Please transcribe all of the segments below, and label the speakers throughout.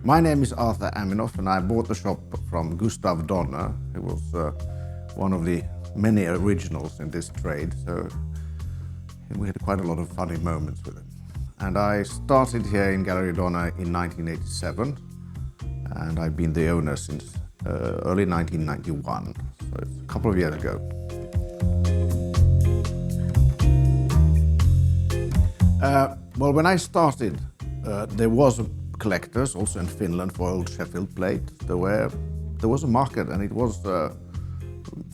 Speaker 1: My name is Arthur Aminoff, and I bought the shop from Galerie Donner, who was one of the many originals in this trade, so we had quite a lot of funny moments with him. And I started here in Galerie Donner in 1987, and I've been the owner since early 1991, so it's a couple of years ago. Well, when I started, there was collectors also in Finland for old Sheffield plate. There was a market, and it was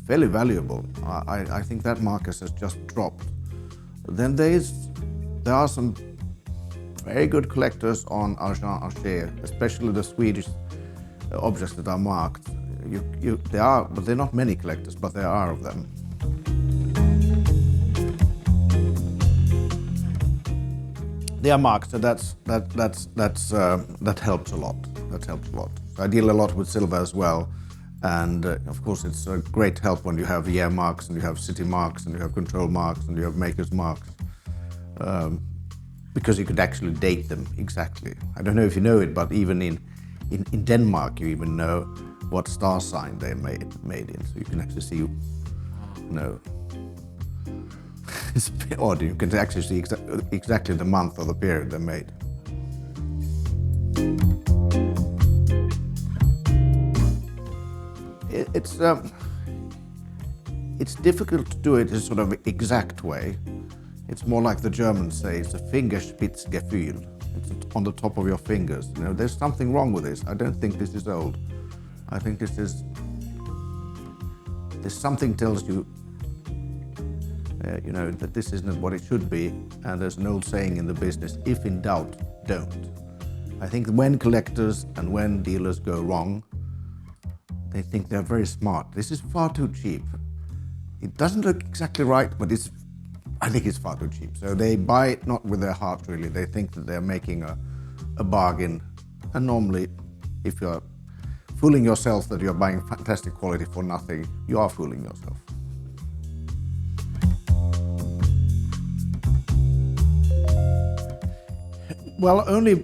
Speaker 1: fairly valuable. I think that market has just dropped. Then there are some very good collectors on Argent Archer, especially the Swedish objects that are marked. There are, but there are not many collectors, but there are of them. They are marked, so that helps a lot. That helps a lot. I deal a lot with silver as well, and of course it's a great help when you have year marks and you have city marks and you have control marks and you have makers marks, because you could actually date them exactly. I don't know if you know it, but even in Denmark you even know what star sign they made in, so you can actually see, it's a bit odd. You can actually see exactly the month or the period they're made. It's difficult to do it in a sort of exact way. It's more like the Germans say, it's a Fingerspitzgefühl. It's on the top of your fingers. You know, there's something wrong with this. I don't think this is old. I think there's something tells you, that this isn't what it should be, and there's an old saying in the business, if in doubt, don't. I think when collectors and when dealers go wrong, they think they're very smart. This is far too cheap. It doesn't look exactly right, but I think it's far too cheap. So they buy it not with their heart really, they think that they're making a bargain. And normally, if you're fooling yourself that you're buying fantastic quality for nothing, you are fooling yourself. Well, only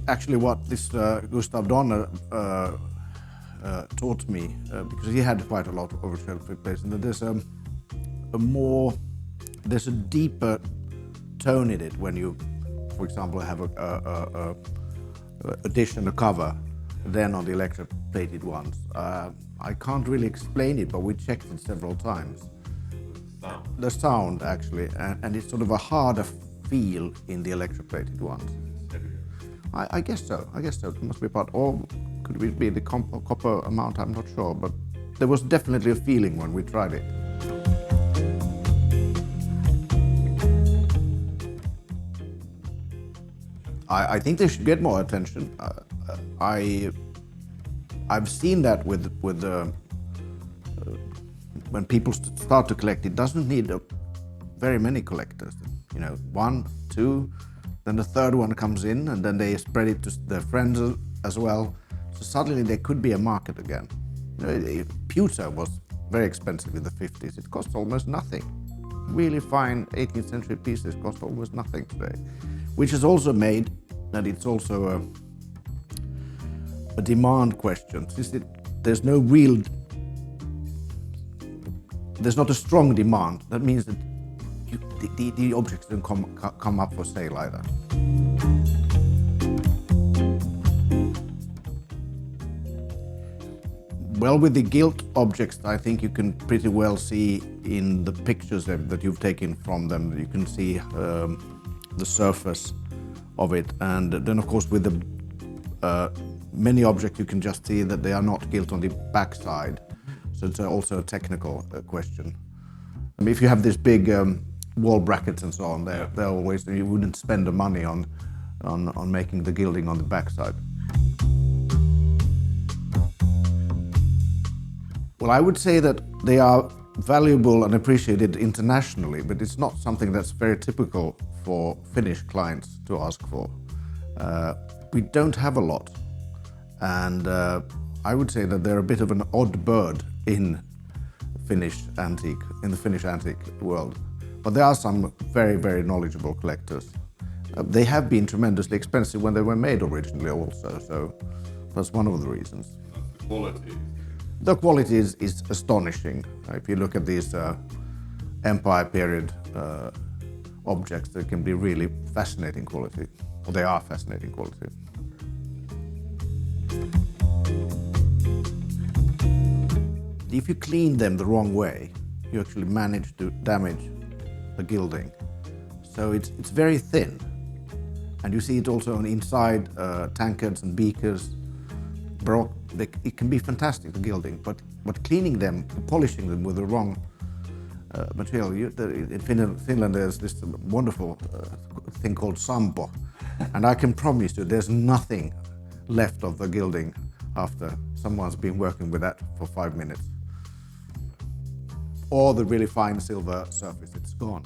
Speaker 1: actually what this Galerie Donner taught me, because he had quite a lot of Sheffield plates, and there's a deeper tone in it when you, for example, have a dish and a cover, than on the electroplated ones. I can't really explain it, but we checked it several times. The sound actually, and it's sort of a harder feel in the electroplated ones. I guess so. It must be part, or could it be the copper amount? I'm not sure, but there was definitely a feeling when we tried it. I think they should get more attention. I've seen that with when people start to collect, it doesn't need very many collectors. You know, 1, 2, then the third one comes in, and then they spread it to their friends as well. So suddenly there could be a market again. You know, pewter was very expensive in the 50s. It cost almost nothing. Really fine 18th century pieces cost almost nothing today, which has also made that it's also a demand question. Since there's not a strong demand, that means that the objects don't come up for sale either. Well, with the gilt objects, I think you can pretty well see in the pictures that you've taken from them, you can see the surface of it. And then, of course, with the many objects, you can just see that they are not gilt on the backside. So it's also a technical question. I mean, if you have this big wall brackets and so on, they're always, you wouldn't spend the money on making the gilding on the backside. Well, I would say that they are valuable and appreciated internationally, but it's not something that's very typical for Finnish clients to ask for. We don't have a lot, and I would say that they're a bit of an odd bird in the Finnish antique world. But there are some very, very knowledgeable collectors. They have been tremendously expensive when they were made originally also, so that's one of the reasons.
Speaker 2: The quality.
Speaker 1: The quality is astonishing. If you look at these Empire period objects, they can be really fascinating quality, or they are fascinating quality. If you clean them the wrong way, you actually manage to damage the gilding. So it's very thin. And you see it also on inside tankards and beakers. It can be fantastic, the gilding, but cleaning them, polishing them with the wrong material. In Finland there's this wonderful thing called sampo, and I can promise you there's nothing left of the gilding after someone's been working with that for 5 minutes. Or the really fine silver surface, it's gone.